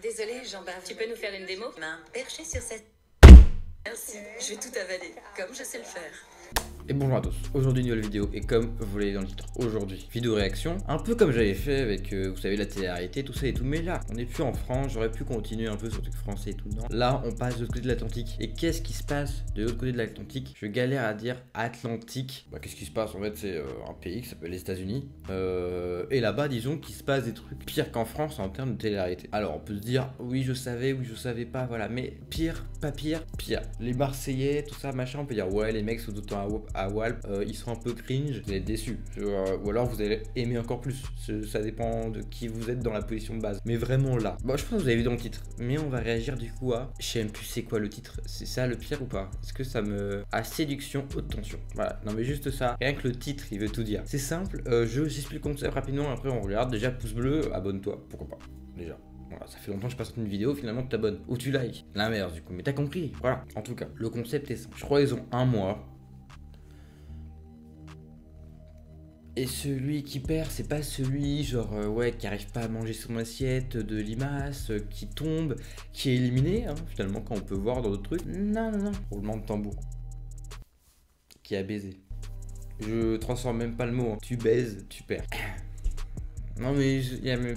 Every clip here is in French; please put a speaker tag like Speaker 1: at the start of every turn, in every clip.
Speaker 1: Désolée, j'en bave.
Speaker 2: Tu peux nous faire une démo?
Speaker 1: Main perchée sur cette... Merci, je vais tout avaler, comme je sais le faire.
Speaker 3: Et bonjour à tous, aujourd'hui une nouvelle vidéo et comme vous l'avez dans le titre, aujourd'hui vidéo réaction, un peu comme j'avais fait avec, vous savez, la télé-réalité, tout ça et tout, mais là, on n'est plus en France, j'aurais pu continuer un peu sur le truc français et tout, non. Là, on passe de l'autre côté de l'Atlantique, et qu'est-ce qui se passe de l'autre côté de l'Atlantique? Je galère à dire Atlantique, bah qu'est-ce qui se passe en fait, c'est un pays qui s'appelle les États-Unis, et là-bas, disons qu'il se passe des trucs pires qu'en France en termes de télé-réalité. Alors, on peut se dire, oui je savais pas, voilà, mais pire, pas pire, pire. Les Marseillais, tout ça, machin, on peut dire, ouais, les mecs sont tout le temps à Walp, ils sont un peu cringe, vous allez être déçus, ou alors vous allez aimer encore plus, ça dépend de qui vous êtes dans la position de base, mais vraiment là, bon je pense que vous avez vu dans le titre, mais on va réagir du coup à, je sais même plus c'est quoi le titre, c'est ça le pire ou pas, est-ce que ça me, à séduction, haute tension, voilà, non mais juste ça, rien que le titre il veut tout dire, c'est simple, j'explique le concept rapidement, après on regarde, déjà pouce bleu, abonne-toi, pourquoi pas, déjà. Voilà, ça fait longtemps que je passe une vidéo, finalement tu t'abonnes ou tu likes, l'inverse du coup, mais t'as compris, voilà, en tout cas, le concept est simple, je crois qu'ils ont un mois. Et celui qui perd, c'est pas celui genre ouais qui arrive pas à manger son assiette de limace, qui tombe, qui est éliminé, hein, finalement quand on peut voir dans d'autres trucs. Non, roulement de tambour. Qui a baisé. Je transforme même pas le mot, hein. Tu baises, tu perds. Non mais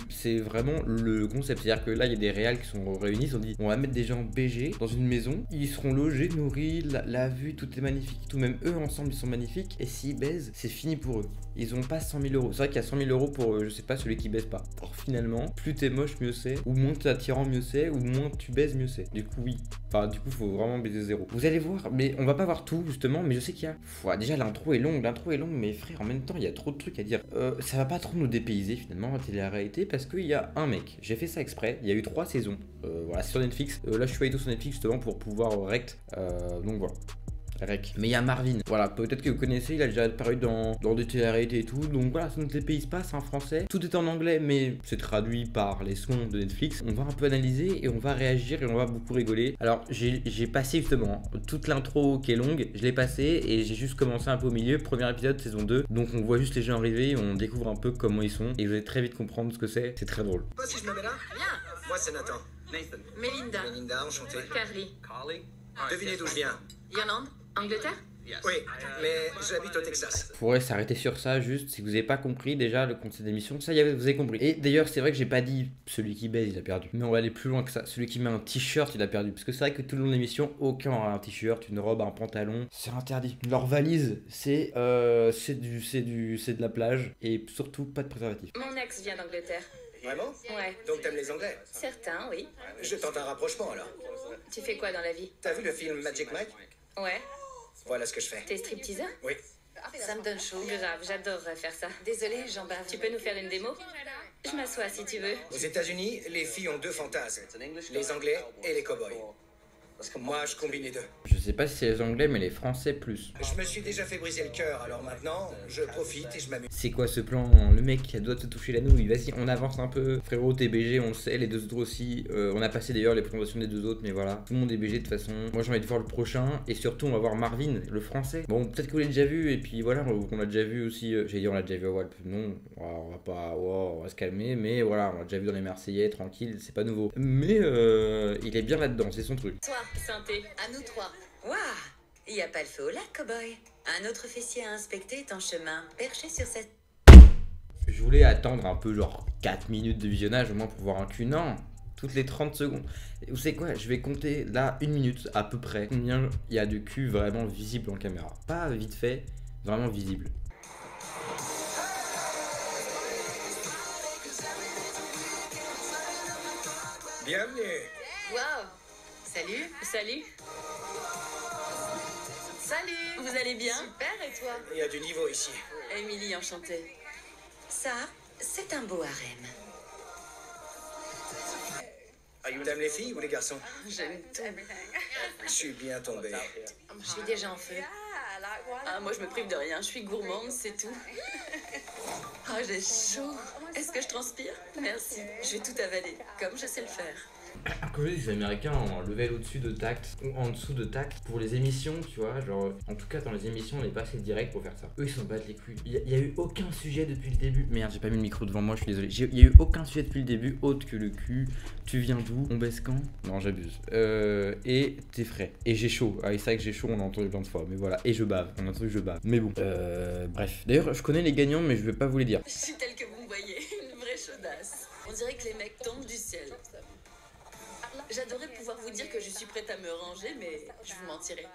Speaker 3: c'est vraiment le concept, c'est à dire que là il y a des réals qui sont réunis, ils ont dit on va mettre des gens BG dans une maison, ils seront logés, nourris, la vue, tout est magnifique, tout, même eux ensemble ils sont magnifiques, et s'ils baisent c'est fini pour eux, ils ont pas 100 000 euros, c'est vrai qu'il y a 100 000 euros pour je sais pas celui qui baise pas, or finalement plus t'es moche mieux c'est, ou moins t'es attirant mieux c'est, ou moins tu baises mieux c'est, du coup oui, enfin du coup faut vraiment baiser zéro, vous allez voir, mais on va pas voir tout justement, mais je sais qu'il y a, déjà l'intro est longue, mais frère en même temps il y a trop de trucs à dire, ça va pas trop nous dépayser finalement la télé-réalité parce qu'il y a un mec, j'ai fait ça exprès, il y a eu 3 saisons, voilà sur Netflix, là je suis allé tout sur Netflix justement pour pouvoir rect, donc voilà. Rec. Mais il y a Marvin, voilà, peut-être que vous connaissez, il a déjà apparu dans des télé-réalités et tout, donc voilà, ça notre pays se passe en français, tout est en anglais, mais c'est traduit par les soins de Netflix, on va un peu analyser et on va réagir et on va beaucoup rigoler. Alors j'ai passé justement toute l'intro qui est longue, je l'ai passé et j'ai juste commencé un peu au milieu, premier épisode saison 2, donc on voit juste les gens arriver, on découvre un peu comment ils sont et vous allez très vite comprendre ce que c'est très drôle.
Speaker 4: Moi si je me mets là.
Speaker 1: Bien.
Speaker 4: Moi c'est Nathan.
Speaker 5: Nathan.
Speaker 1: Melinda.
Speaker 4: Melinda, enchanté.
Speaker 2: Carly.
Speaker 5: Carly.
Speaker 4: Devinez d'où je viens.
Speaker 1: Yolande.
Speaker 2: Angleterre?
Speaker 4: Oui, mais j'habite au Texas.
Speaker 3: On pourrait s'arrêter sur ça juste, si vous n'avez pas compris déjà le concept d'émission, ça y est, vous avez compris. Et d'ailleurs c'est vrai que j'ai pas dit celui qui baise il a perdu, mais on va aller plus loin que ça, celui qui met un t-shirt il a perdu, parce que c'est vrai que tout le long de l'émission, aucun aura un t-shirt, une robe, un pantalon, c'est interdit. Leur valise c'est de la plage, et surtout pas de préservatif.
Speaker 2: Mon ex vient d'Angleterre.
Speaker 4: Vraiment?
Speaker 2: Ouais.
Speaker 4: Donc t'aimes les Anglais?
Speaker 2: Certains, oui.
Speaker 4: Je tente un rapprochement alors.
Speaker 2: Tu fais quoi dans la vie?
Speaker 4: T'as vu le film Magic Mike?
Speaker 2: Ouais.
Speaker 4: Voilà ce que je fais.
Speaker 2: T'es stripteaseur?
Speaker 4: Oui.
Speaker 1: Ça me donne chaud.
Speaker 2: Grave, j'adorerais faire ça.
Speaker 1: Désolée, j'en bave.
Speaker 2: Tu peux nous faire une démo? Je m'assois si tu veux.
Speaker 4: Aux États-Unis, les filles ont 2 fantasmes. Les Anglais et les cowboys. Moi, je combine les deux.
Speaker 3: Je sais pas si c'est les anglais mais les français plus.
Speaker 4: Je me suis déjà fait briser le cœur, alors maintenant, je profite et je m'amuse.
Speaker 3: C'est quoi ce plan? Le mec qui doit te toucher la nouille, vas-y on avance un peu. Frérot t'es BG, on le sait, les deux autres aussi, on a passé d'ailleurs les présentations des deux autres, mais voilà, tout le monde est BG de toute façon. Moi j'ai envie de voir le prochain, et surtout on va voir Marvin, le français. Bon peut-être que vous l'avez déjà vu, et puis voilà, on l'a déjà vu aussi, j'allais dire on l'a déjà vu à Walp, non, on va pas, on va se calmer, mais voilà, on l'a déjà vu dans les Marseillais, tranquille, c'est pas nouveau. Mais il est bien là-dedans, c'est son truc.
Speaker 1: Toi,
Speaker 2: Santé.
Speaker 1: à nous 3. Waouh, il n'y a pas le feu au lac, cowboy. Un autre fessier à inspecter est en chemin, perché sur cette...
Speaker 3: Je voulais attendre un peu genre 4 minutes de visionnage au moins pour voir un cul, non, toutes les 30 secondes. Et vous savez quoi, je vais compter là 1 minute à peu près combien il y a de cul vraiment visible en caméra. Pas vite fait, vraiment visible.
Speaker 4: Bienvenue.
Speaker 1: Waouh. Salut.
Speaker 2: Salut.
Speaker 1: Salut.
Speaker 2: Vous allez bien?
Speaker 1: Super, et toi?
Speaker 4: Il y a du niveau ici.
Speaker 1: Émilie, enchantée. Ça, c'est un beau harem.
Speaker 4: T'aimes les filles ou les garçons?
Speaker 1: J'aime tout.
Speaker 4: Je suis bien tombé.
Speaker 1: Je suis déjà en feu.
Speaker 2: Ah, moi je me prive de rien, je suis gourmande, c'est tout.
Speaker 1: Oh, j'ai chaud.
Speaker 2: Est-ce que je transpire? Merci.
Speaker 1: Je vais tout avaler, comme je sais le faire.
Speaker 3: Comme je dis, les Américains ont un level au-dessus de tact ou en dessous de tact pour les émissions, tu vois. Genre, en tout cas, dans les émissions, on n'est pas assez direct pour faire ça. Eux, ils s'en battent les couilles. Il y a eu aucun sujet depuis le début. Merde, j'ai pas mis le micro devant moi, je suis désolé. Il y a eu aucun sujet depuis le début autre que le cul. Tu viens d'où? On baisse quand? Non, j'abuse. Et t'es frais. Et j'ai chaud. Ah, c'est vrai que j'ai chaud, on l'a entendu plein de fois. Mais voilà. Et je bave. On a entendu que je bave. Mais bon. Bref. D'ailleurs, je connais les gagnants, mais je vais pas vous les dire.
Speaker 2: Je suis telle que vous me voyez, une vraie chaudasse. On dirait que les mecs tombent du ciel. J'adorerais pouvoir vous dire que je suis prête à me ranger, mais je vous mentirais.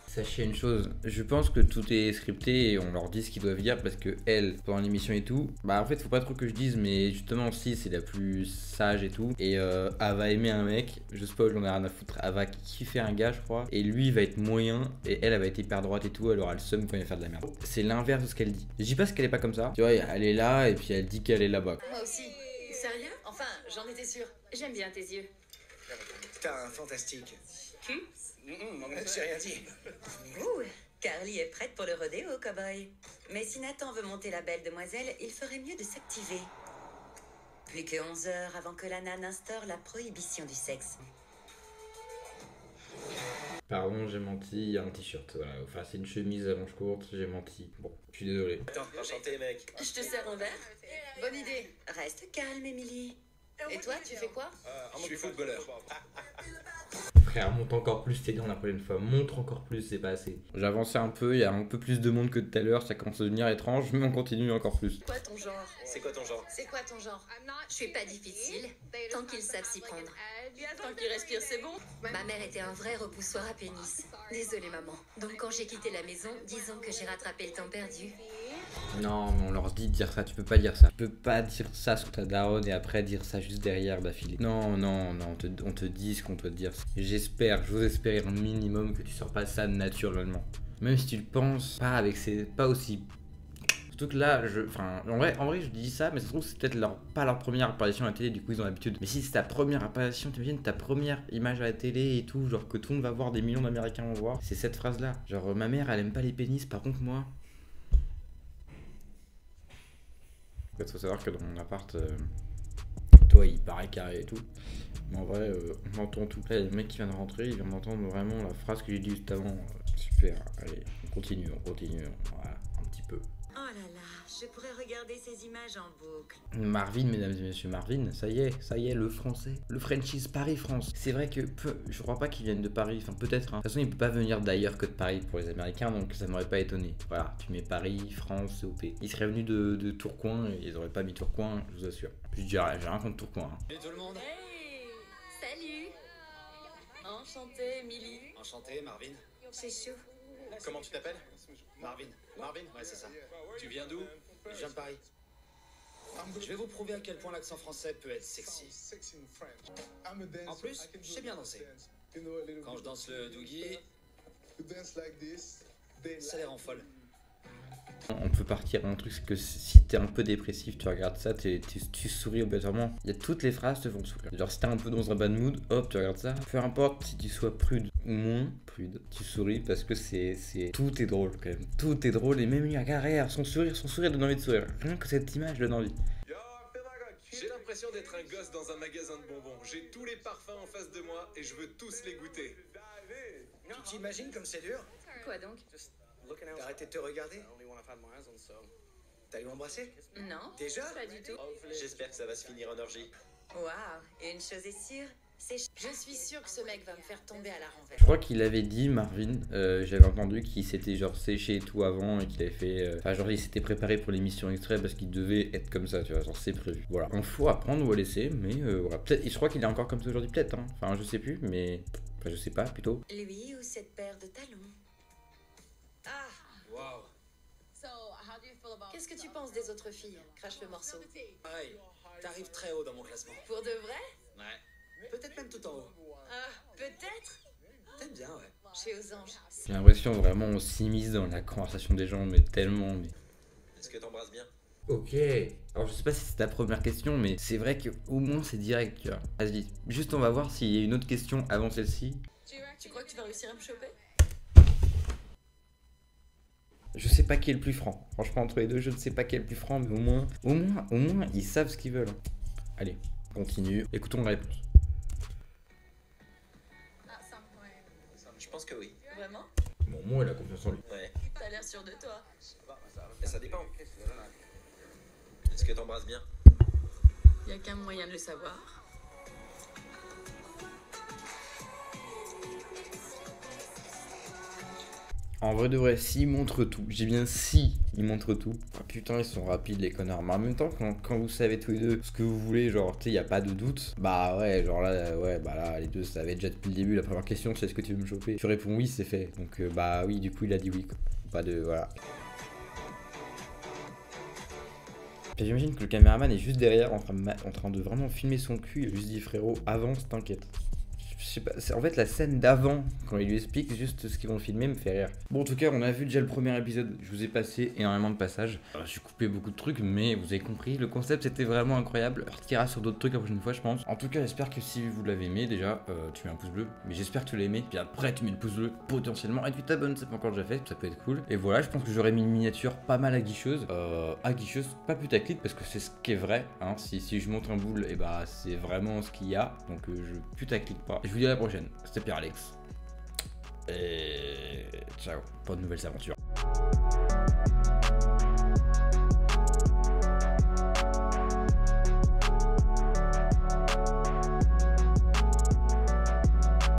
Speaker 3: Sachez une chose, je pense que tout est scripté et on leur dit ce qu'ils doivent dire parce que elle, pendant l'émission et tout, bah en fait faut pas trop que je dise, mais justement si c'est la plus sage et tout, et elle va aimer un mec, je spoil, j'en ai rien à foutre, elle va kiffer un gars je crois, et lui il va être moyen, et elle va être hyper droite et tout, elle aura le seum quand il va faire de la merde. C'est l'inverse de ce qu'elle dit. Je dis pas ce qu'elle est pas comme ça, tu vois, elle est là et puis elle dit qu'elle est là-bas.
Speaker 2: Moi aussi. Sérieux? Enfin, j'en étais sûre. J'aime bien tes yeux.
Speaker 4: T'as un fantastique.
Speaker 2: Cul?
Speaker 4: J'ai rien dit.
Speaker 1: Ouh, Carly est prête pour le rodéo, cowboy. Mais si Nathan veut monter la belle demoiselle, il ferait mieux de s'activer. Plus que 11 heures avant que la nana instaure la prohibition du sexe.
Speaker 3: Pardon, j'ai menti, il y a un t-shirt, voilà. Enfin c'est une chemise à manches courtes, j'ai menti. Bon, je suis désolé.
Speaker 4: Attends, enchanté mec.
Speaker 2: Je te sers un verre? Bonne idée.
Speaker 1: Reste calme, Emily.
Speaker 2: Et toi, tu fais quoi?
Speaker 4: Je suis footballeur.
Speaker 3: Frère, monte encore plus tes dents la prochaine fois, montre encore plus, c'est pas assez. J'ai avancé un peu, il y a un peu plus de monde que tout à l'heure, ça commence à devenir étrange, mais on continue encore plus.
Speaker 2: Quoi ton genre?
Speaker 4: C'est quoi ton genre?
Speaker 2: C'est quoi ton genre? Je suis pas difficile, tant qu'ils savent s'y prendre. Tant qu'ils respirent, c'est bon.
Speaker 1: Ma mère était un vrai repoussoir à pénis. Désolée, maman. Donc quand j'ai quitté la maison, disons que j'ai rattrapé le temps perdu.
Speaker 3: Non, mais on leur dit de dire ça, tu peux pas dire ça. Tu peux pas dire ça sur ta daronne et après dire ça juste derrière d'affilée. Non, non, non, on te dit ce qu'on doit te dire. J'espère, j'ose espérer un minimum que tu sors pas ça naturellement. Même si tu le penses, pas aussi. Surtout que là, en vrai, je dis ça, mais ça se trouve, c'est peut-être pas leur première apparition à la télé, du coup, ils ont l'habitude. Mais si c'est ta première apparition, t'imagines ta première image à la télé et tout, genre que tout le monde va voir, des millions d'Américains vont voir, c'est cette phrase-là. Genre, ma mère, elle aime pas les pénis, par contre, moi. En fait, faut savoir que dans mon appart, toi, il paraît carré et tout. Mais en vrai, on entend tout. Là, il y a le mec qui vient de rentrer, il vient d'entendre vraiment la phrase que j'ai dit juste avant. Super, allez, on continue, voilà, un petit peu.
Speaker 1: Oh là là, je pourrais regarder ces images en boucle.
Speaker 3: Marvin, mesdames et messieurs, Marvin, ça y est, le français. Le franchise Paris-France. C'est vrai que je crois pas qu'ils viennent de Paris, enfin peut-être. Hein. De toute façon, il peut pas venir d'ailleurs que de Paris pour les Américains, donc ça m'aurait pas étonné. Voilà, tu mets Paris, France, COP. Ils seraient venus de Tourcoing, et ils auraient pas mis Tourcoing, je vous assure. Je dirais, j'ai rien contre Tourcoing. Hein.
Speaker 4: Salut tout le monde.
Speaker 2: Hey! Salut! Enchantée, Emily.
Speaker 4: Enchanté, Marvin.
Speaker 1: C'est chaud.
Speaker 4: Comment tu t'appelles? Marvin. Marvin? Ouais, c'est ça. Tu viens d'où? Je viens de Paris. Je vais vous prouver à quel point l'accent français peut être sexy. En plus, je sais bien danser. Quand je danse le doogie, ça les rend folles.
Speaker 3: On peut partir à un truc, c'est que si t'es un peu dépressif, tu regardes ça, tu souris obligatoirement. Il y a toutes les phrases te font sourire. Genre si t'es un peu dans un bad mood, hop, tu regardes ça. Peu importe si tu sois prude ou moins prude, tu souris parce que tout est drôle quand même. Tout est drôle et même lui, regarde, son sourire donne envie de sourire. Rien que cette image donne envie.
Speaker 5: J'ai l'impression d'être un gosse dans un magasin de bonbons. J'ai tous les parfums en face de moi et je veux tous les goûter.
Speaker 4: Tu t'imagines comme c'est dur?
Speaker 2: Quoi donc?
Speaker 4: T'as arrêté de te regarder? T'as lui embrassé?
Speaker 2: Non.
Speaker 4: Déjà?
Speaker 2: Pas du tout.
Speaker 5: J'espère que ça va se finir en orgie.
Speaker 1: Waouh, une chose est sûre, c'est
Speaker 2: Je suis sûre que ce mec va me faire tomber à la renverse.
Speaker 3: Je crois qu'il avait dit, Marvin, j'avais entendu qu'il s'était genre séché et tout avant et qu'il avait fait... Enfin genre il s'était préparé pour l'émission extrait parce qu'il devait être comme ça, tu vois, genre c'est prévu. Voilà, il faut apprendre ou à laisser, mais voilà, peut-être, je crois qu'il est encore comme ça aujourd'hui, peut-être, hein. Enfin je sais plus, mais... Enfin je sais pas, plutôt.
Speaker 1: lui ou cette paire de talons. Ah,
Speaker 4: Waouh.
Speaker 2: Qu'est-ce que tu penses des autres filles? Crache le morceau.
Speaker 4: Pareil, t'arrives très haut dans mon classement.
Speaker 2: Pour de vrai?
Speaker 4: Ouais. Peut-être même tout en haut.
Speaker 2: Ah, peut-être?
Speaker 4: T'aimes bien, ouais.
Speaker 2: Chez aux anges.
Speaker 3: J'ai l'impression vraiment on s'immisce dans la conversation des gens, mais tellement, mais...
Speaker 5: Est-ce que t'embrasses bien?
Speaker 3: Ok, alors je sais pas si c'est ta première question, mais c'est vrai qu'au moins c'est direct, tu vois. Vas-y, juste on va voir s'il y a une autre question avant celle-ci.
Speaker 2: Tu crois que tu vas réussir à me choper?
Speaker 3: Je sais pas qui est le plus franc. Franchement, entre les deux, je ne sais pas qui est le plus franc, mais au moins, ils savent ce qu'ils veulent. Allez, on continue. Écoutons la réponse.
Speaker 6: pense que oui.
Speaker 2: Vraiment?
Speaker 3: Bon, moi, il a confiance en lui.
Speaker 6: Ouais.
Speaker 2: T'as l'air sûr de toi.
Speaker 6: Et ça dépend. Est-ce que t'embrasses bien?
Speaker 2: Y a qu'un moyen de le savoir.
Speaker 3: En vrai de vrai, s'ils montrent tout, j'ai bien si ils montrent tout. Ah, putain, ils sont rapides les connards. Mais en même temps, quand vous savez tous les deux ce que vous voulez, genre, tu sais, y a pas de doute. Bah ouais, genre là, ouais, bah là, les deux savaient déjà depuis le début. La première question, c'est est-ce que tu veux me choper? Tu réponds oui, c'est fait. Donc bah oui, du coup, il a dit oui, quoi. Pas de, voilà. J'imagine que le caméraman est juste derrière en train de vraiment filmer son cul. Il a juste dit frérot, avance, t'inquiète. Je sais pas, en fait la scène d'avant, quand il lui explique juste ce qu'ils vont filmer, me fait rire. Bon, en tout cas, on a vu déjà le premier épisode, je vous ai passé énormément de passages. J'ai coupé beaucoup de trucs, mais vous avez compris, le concept c'était vraiment incroyable. On retirera sur d'autres trucs la prochaine fois, je pense. En tout cas, j'espère que si vous l'avez aimé, déjà, tu mets un pouce bleu, mais j'espère que tu l'as aimé. Puis après, tu mets le pouce bleu potentiellement, et tu t'abonnes, c'est pas encore déjà fait, ça peut être cool. Et voilà, je pense que j'aurais mis une miniature pas mal aguicheuse, pas putaclic, parce que c'est ce qui est vrai, hein. Si je montre un boule, et bah c'est vraiment ce qu'il y a, donc je putaclic pas. Je vous dis à la prochaine, c'était Pierre Alex. Et ciao, pour de nouvelles aventures.